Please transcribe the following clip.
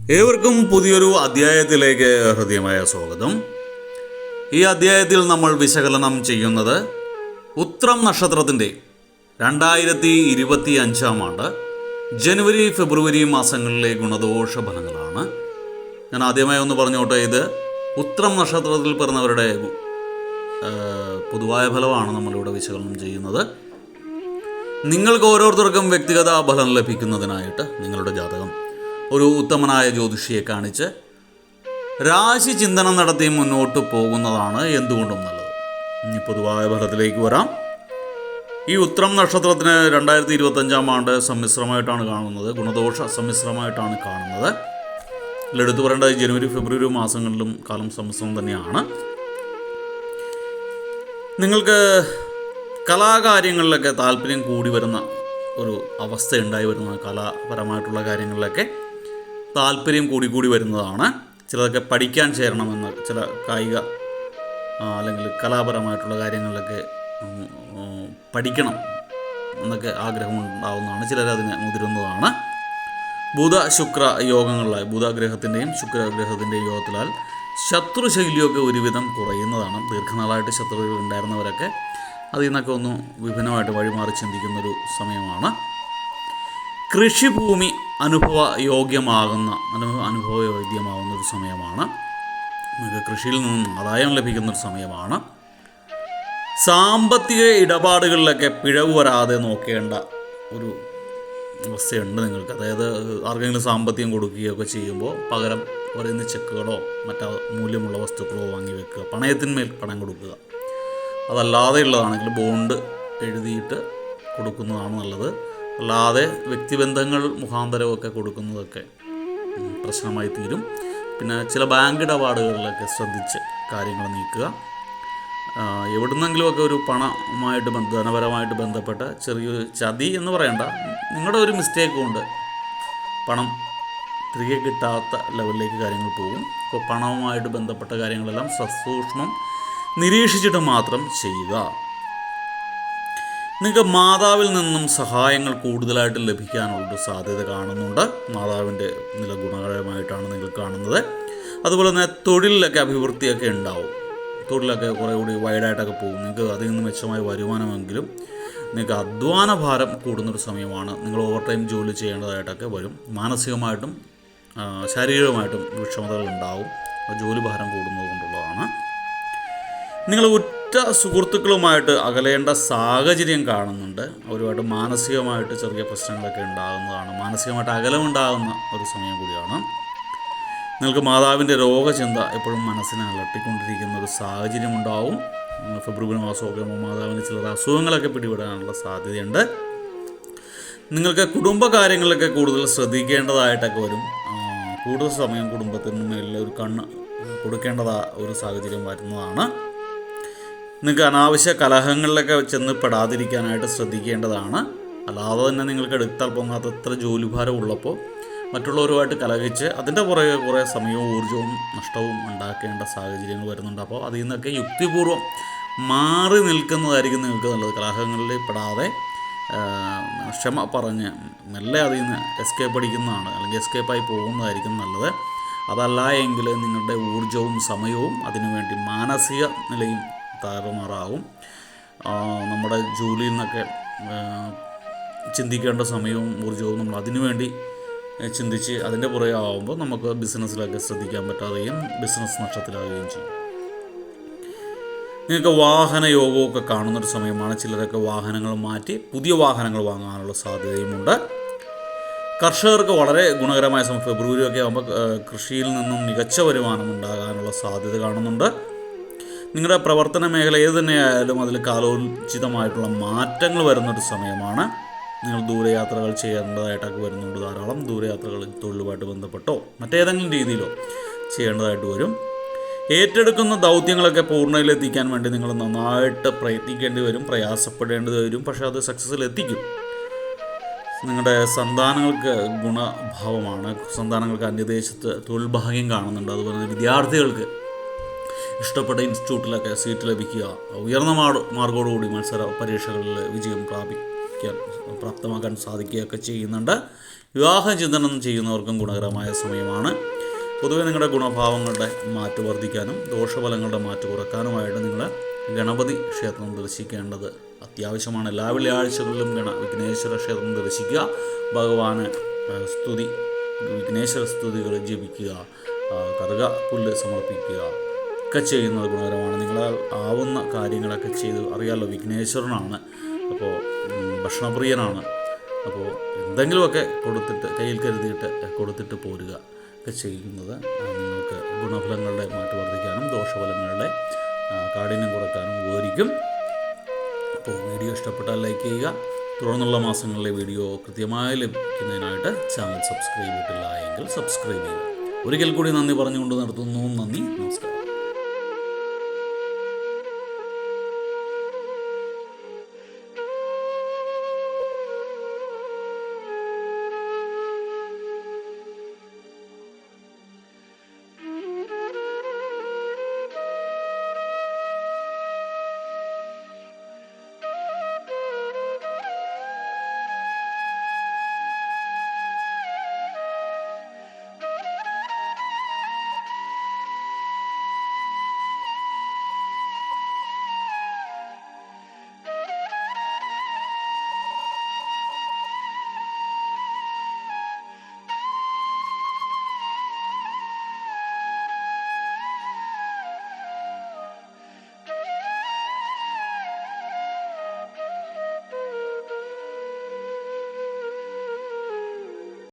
ഏവർക്കും പുതിയൊരു അധ്യായത്തിലേക്ക് ഹൃദ്യമായ സ്വാഗതം. ഈ അധ്യായത്തിൽ നമ്മൾ വിശകലനം ചെയ്യുന്നത് ഉത്രം നക്ഷത്രത്തിൻ്റെ 2025 ആണ്ട് ജനുവരി ഫെബ്രുവരി മാസങ്ങളിലെ ഗുണദോഷ ഫലങ്ങളാണ്. ഞാൻ ആദ്യമായി ഒന്ന് പറഞ്ഞോട്ടെ, ഇത് ഉത്രം നക്ഷത്രത്തിൽ പിറന്നവരുടെ പൊതുവായ ഫലമാണ് നമ്മളിവിടെ വിശകലനം ചെയ്യുന്നത്. നിങ്ങൾക്ക് ഓരോരുത്തർക്കും വ്യക്തിഗത ഫലം ലഭിക്കുന്നതിനായിട്ട് നിങ്ങളുടെ ജാതകം ഒരു ഉത്തമനായ ജ്യോതിഷിയെ കാണിച്ച് രാശി ചിന്തനം നടത്തി മുന്നോട്ട് പോകുന്നതാണ് എന്തുകൊണ്ടും നല്ലത്. ഇനി പൊതുവായ ഫലത്തിലേക്ക് വരാം. ഈ ഉത്രം നക്ഷത്രത്തിന് 2025 ആണ്ട് സമ്മിശ്രമായിട്ടാണ് കാണുന്നത്, ഗുണദോഷ സമ്മിശ്രമായിട്ടാണ് കാണുന്നത്. ഇതിലെടുത്തു പറയേണ്ടത് ജനുവരി ഫെബ്രുവരി മാസങ്ങളിലും കാലം സമ്മിശ്രം തന്നെയാണ്. നിങ്ങൾക്ക് കലാകാര്യങ്ങളിലൊക്കെ താല്പര്യം കൂടി വരുന്ന ഒരു അവസ്ഥ ഉണ്ടായി വരുന്ന, കലാപരമായിട്ടുള്ള കാര്യങ്ങളിലൊക്കെ താല്പര്യം കൂടി വരുന്നതാണ്. ചിലതൊക്കെ പഠിക്കാൻ ചേരണമെന്ന്, ചില കായിക അല്ലെങ്കിൽ കലാപരമായിട്ടുള്ള കാര്യങ്ങളിലൊക്കെ പഠിക്കണം എന്നൊക്കെ ആഗ്രഹം ഉണ്ടാവുന്നതാണ്. ചിലരതിന് മുതിരുന്നതാണ്. ബുധ ശുക്ര യോഗങ്ങളിലായി, ബുധഗ്രഹത്തിൻ്റെയും ശുക്രഗ്രഹത്തിൻ്റെയും യോഗത്തിലാൽ ശത്രുശൈലിയൊക്കെ ഒരുവിധം കുറയുന്നതാണ്. ദീർഘനാളായിട്ട് ശത്രുക്കൾ ഉണ്ടായിരുന്നവരൊക്കെ അതിൽ നിന്നൊക്കെ ഒന്ന് വിഭിന്നമായിട്ട് വഴിമാറി ചിന്തിക്കുന്നൊരു സമയമാണ്. കൃഷിഭൂമി അനുഭവയോഗ്യമാകുന്ന ഒരു സമയമാണ്. നിങ്ങൾക്ക് കൃഷിയിൽ നിന്നും ആദായം ലഭിക്കുന്നൊരു സമയമാണ്. സാമ്പത്തിക ഇടപാടുകളിലൊക്കെ പിഴവ് വരാതെ നോക്കേണ്ട ഒരു അവസ്ഥയുണ്ട് നിങ്ങൾക്ക്. അതായത് ആർക്കെങ്കിലും സാമ്പത്തികം കൊടുക്കുകയൊക്കെ ചെയ്യുമ്പോൾ പകരം പറയുന്ന ചെക്കുകളോ മറ്റു മൂല്യമുള്ള വസ്തുക്കളോ വാങ്ങി വെക്കുക, പണയത്തിന്മേൽ പണം കൊടുക്കുക. അതല്ലാതെയുള്ളതാണെങ്കിൽ ബോണ്ട് എഴുതിയിട്ട് കൊടുക്കുന്നതാണ് നല്ലത്. അല്ലാതെ വ്യക്തിബന്ധങ്ങൾ മുഖാന്തരമൊക്കെ കൊടുക്കുന്നതൊക്കെ പ്രശ്നമായി തീരും. പിന്നെ ചില ബാങ്ക് ഇടപാടുകളിലൊക്കെ ശ്രദ്ധിച്ച് കാര്യങ്ങൾ നീക്കുക. എവിടുന്നെങ്കിലുമൊക്കെ ഒരു പണമായിട്ട് ധനപരമായിട്ട് ബന്ധപ്പെട്ട ചെറിയൊരു ചതി എന്ന് പറയണ്ട, നിങ്ങളുടെ ഒരു മിസ്റ്റേക്ക് കൊണ്ട് പണം തിരികെ കിട്ടാത്ത ലെവലിലേക്ക് കാര്യങ്ങൾ പോകും. അപ്പോൾ പണവുമായിട്ട് ബന്ധപ്പെട്ട കാര്യങ്ങളെല്ലാം സസൂക്ഷ്മം നിരീക്ഷിച്ചിട്ട് മാത്രം ചെയ്യുക. നിങ്ങൾക്ക് മാതാവിൽ നിന്നും സഹായങ്ങൾ കൂടുതലായിട്ട് ലഭിക്കാനുള്ളൊരു സാധ്യത കാണുന്നുണ്ട്. മാതാവിൻ്റെ നില ഗുണകരമായിട്ടാണ് നിങ്ങൾ കാണുന്നത്. അതുപോലെ തന്നെ തൊഴിലിലൊക്കെ അഭിവൃദ്ധിയൊക്കെ ഉണ്ടാവും. തൊഴിലൊക്കെ കുറേ കൂടി വൈഡായിട്ടൊക്കെ പോകും. നിങ്ങൾക്ക് അതിൽ നിന്ന് മെച്ചമായ വരുമാനമെങ്കിലും നിങ്ങൾക്ക് അധ്വാന ഭാരം കൂടുന്നൊരു സമയമാണ്. നിങ്ങൾ ഓവർ ടൈം ജോലി ചെയ്യേണ്ടതായിട്ടൊക്കെ വരും. മാനസികമായിട്ടും ശാരീരികമായിട്ടും വിഷമതകൾ ഉണ്ടാവും. ജോലി ഭാരം കൂടുന്നത് കൊണ്ടുള്ളതാണ്. നിങ്ങൾ ഉറ്റ സുഹൃത്തുക്കളുമായിട്ട് അകലേണ്ട സാഹചര്യം കാണുന്നുണ്ട്. അവരുമായിട്ട് മാനസികമായിട്ട് ചെറിയ പ്രശ്നങ്ങളൊക്കെ ഉണ്ടാകുന്നതാണ്. മാനസികമായിട്ട് അകലമുണ്ടാകുന്ന ഒരു സമയം കൂടിയാണ്. നിങ്ങൾക്ക് മാതാവിൻ്റെ രോഗചിന്ത എപ്പോഴും മനസ്സിനെ അലട്ടിക്കൊണ്ടിരിക്കുന്ന ഒരു സാഹചര്യം ഉണ്ടാവും. ഫെബ്രുവരി മാസമൊക്കെ മാതാവിന് ചില അസുഖങ്ങളൊക്കെ പിടിപെടാനുള്ള സാധ്യതയുണ്ട്. നിങ്ങൾക്ക് കുടുംബകാര്യങ്ങളിലൊക്കെ കൂടുതൽ ശ്രദ്ധിക്കേണ്ടതായിട്ടൊക്കെ വരും. കൂടുതൽ സമയം കുടുംബത്തിന് മേലിൽ ഒരു കണ്ണ് കൊടുക്കേണ്ടതായ ഒരു സാഹചര്യം വരുന്നതാണ്. നിങ്ങൾക്ക് അനാവശ്യ കലഹങ്ങളിലൊക്കെ ചെന്ന് പെടാതിരിക്കാനായിട്ട് ശ്രദ്ധിക്കേണ്ടതാണ്. അല്ലാതെ തന്നെ നിങ്ങൾക്ക് എടുത്താൽ പൊങ്ങാത്തത്ര ജോലിഭാരം ഉള്ളപ്പോൾ മറ്റുള്ളവരുമായിട്ട് കലഹിച്ച് അതിൻ്റെ പുറകെ കുറേ സമയവും ഊർജ്ജവും നഷ്ടവും ഉണ്ടാക്കേണ്ട സാഹചര്യങ്ങൾ വരുന്നുണ്ട്. അപ്പോൾ അതിൽ നിന്നൊക്കെ യുക്തിപൂർവ്വം മാറി നിൽക്കുന്നതായിരിക്കും നിങ്ങൾക്ക് നല്ലത്. കലഹങ്ങളിൽ പെടാതെ ക്ഷമ പറഞ്ഞ് മെല്ലെ അതിൽ നിന്ന് എസ്കേപ്പ് അടിക്കുന്നതാണ്, അല്ലെങ്കിൽ എസ്കേപ്പായി പോകുന്നതായിരിക്കും നല്ലത്. അതല്ല എങ്കിൽ നിങ്ങളുടെ ഊർജ്ജവും സമയവും അതിനുവേണ്ടി മാനസിക നിലയും താറുമാറാവും. നമ്മുടെ ജോലിയിൽ നിന്നൊക്കെ ചിന്തിക്കേണ്ട സമയവും ഊർജ്ജവും നമ്മൾ അതിനുവേണ്ടി ചിന്തിച്ച് അതിൻ്റെ പുറകെ ആകുമ്പോൾ നമുക്ക് ബിസിനസ്സിലൊക്കെ ശ്രദ്ധിക്കാൻ പറ്റാതെയും ബിസിനസ് നഷ്ടത്തിലാവുകയും ചെയ്യും. നിങ്ങൾക്ക് വാഹന യോഗമൊക്കെ കാണുന്നൊരു സമയമാണ്. ചിലരൊക്കെ വാഹനങ്ങൾ മാറ്റി പുതിയ വാഹനങ്ങൾ വാങ്ങാനുള്ള സാധ്യതയുമുണ്ട്. കർഷകർക്ക് വളരെ ഗുണകരമായ സമയം ഫെബ്രുവരിയൊക്കെ ആകുമ്പോൾ കൃഷിയിൽ നിന്നും മികച്ച വരുമാനം ഉണ്ടാകാനുള്ള സാധ്യത കാണുന്നുണ്ട്. നിങ്ങളുടെ പ്രവർത്തന മേഖല ഏത് തന്നെയായാലും അതിൽ കാലോചിതമായിട്ടുള്ള മാറ്റങ്ങൾ വരുന്നൊരു സമയമാണ്. നിങ്ങൾ ദൂരയാത്രകൾ ചെയ്യേണ്ടതായിട്ടൊക്കെ വരുന്നുണ്ട്. ധാരാളം ദൂരയാത്രകൾ തൊഴിലുമായിട്ട് ബന്ധപ്പെട്ടോ മറ്റേതെങ്കിലും രീതിയിലോ ചെയ്യേണ്ടതായിട്ട് വരും. ഏറ്റെടുക്കുന്ന ദൗത്യങ്ങളൊക്കെ പൂർണ്ണതയിലെത്തിക്കാൻ വേണ്ടി നിങ്ങൾ നന്നായിട്ട് പ്രയത്നിക്കേണ്ടി വരും, പ്രയാസപ്പെടേണ്ടി വരും. പക്ഷേ അത് സക്സസ്സിലെത്തിക്കും. നിങ്ങളുടെ സന്താനങ്ങൾക്ക് ഗുണഭാവമാണ്. സന്താനങ്ങൾക്ക് അന്യദേശത്ത് തൊഴിൽ ഭാഗ്യം കാണുന്നുണ്ട്. അതുപോലെ തന്നെ വിദ്യാർത്ഥികൾക്ക് ഇഷ്ടപ്പെട്ട ഇൻസ്റ്റിറ്റ്യൂട്ടിലൊക്കെ സീറ്റ് ലഭിക്കുക, ഉയർന്ന മാർഗോടുകൂടി മത്സര പരീക്ഷകളിൽ വിജയം പ്രാപിക്കുക പ്രാപ്തമാക്കാൻ സാധിക്കുകയൊക്കെ ചെയ്യുന്നുണ്ട്. വിവാഹ ചിന്തനം ചെയ്യുന്നവർക്കും ഗുണകരമായ സമയമാണ്. പൊതുവെ നിങ്ങളുടെ ഗുണഭാവങ്ങളുടെ മാറ്റ് വർദ്ധിക്കാനും ദോഷഫലങ്ങളുടെ മാറ്റ് കുറക്കാനുമായിട്ട് നിങ്ങൾ ഗണപതി ക്ഷേത്രം ദർശിക്കേണ്ടത് അത്യാവശ്യമാണ്. എല്ലാ വെള്ളിയാഴ്ചകളിലും വിഘ്നേശ്വര ക്ഷേത്രം ദർശിക്കുക, ഭഗവാന് വിഘ്നേശ്വര സ്തുതികൾ ജപിക്കുക, കറുക പുല്ല് സമർപ്പിക്കുക ഒക്കെ ചെയ്യുന്നത് ഗുണകരമാണ്. നിങ്ങളാൽ ആവുന്ന കാര്യങ്ങളൊക്കെ ചെയ്ത്, അറിയാമല്ലോ വിഘ്നേശ്വരനാണ്, അപ്പോൾ ഭക്ഷണപ്രിയനാണ്. അപ്പോൾ എന്തെങ്കിലുമൊക്കെ കൊടുത്തിട്ട് കയ്യിൽ കരുതിയിട്ട് കൊടുത്തിട്ട് പോരുക ഒക്കെ ചെയ്യുന്നത് നിങ്ങൾക്ക് ഗുണഫലങ്ങളുടെ മാറ്റ് വർദ്ധിക്കാനും ദോഷഫലങ്ങളുടെ കാഠിന്യം കുറക്കാനും ഉപകരിക്കും. അപ്പോൾ വീഡിയോ ഇഷ്ടപ്പെട്ടാൽ ലൈക്ക് ചെയ്യുക. തുടർന്നുള്ള മാസങ്ങളിലെ വീഡിയോ കൃത്യമായി ലഭിക്കുന്നതിനായിട്ട് ചാനൽ സബ്സ്ക്രൈബ് ചെയ്തിട്ടില്ല എങ്കിൽ സബ്സ്ക്രൈബ് ചെയ്യുക. ഒരിക്കൽ കൂടി നന്ദി പറഞ്ഞുകൊണ്ട് നിർത്തുന്നു. നന്ദി, നമസ്കാരം.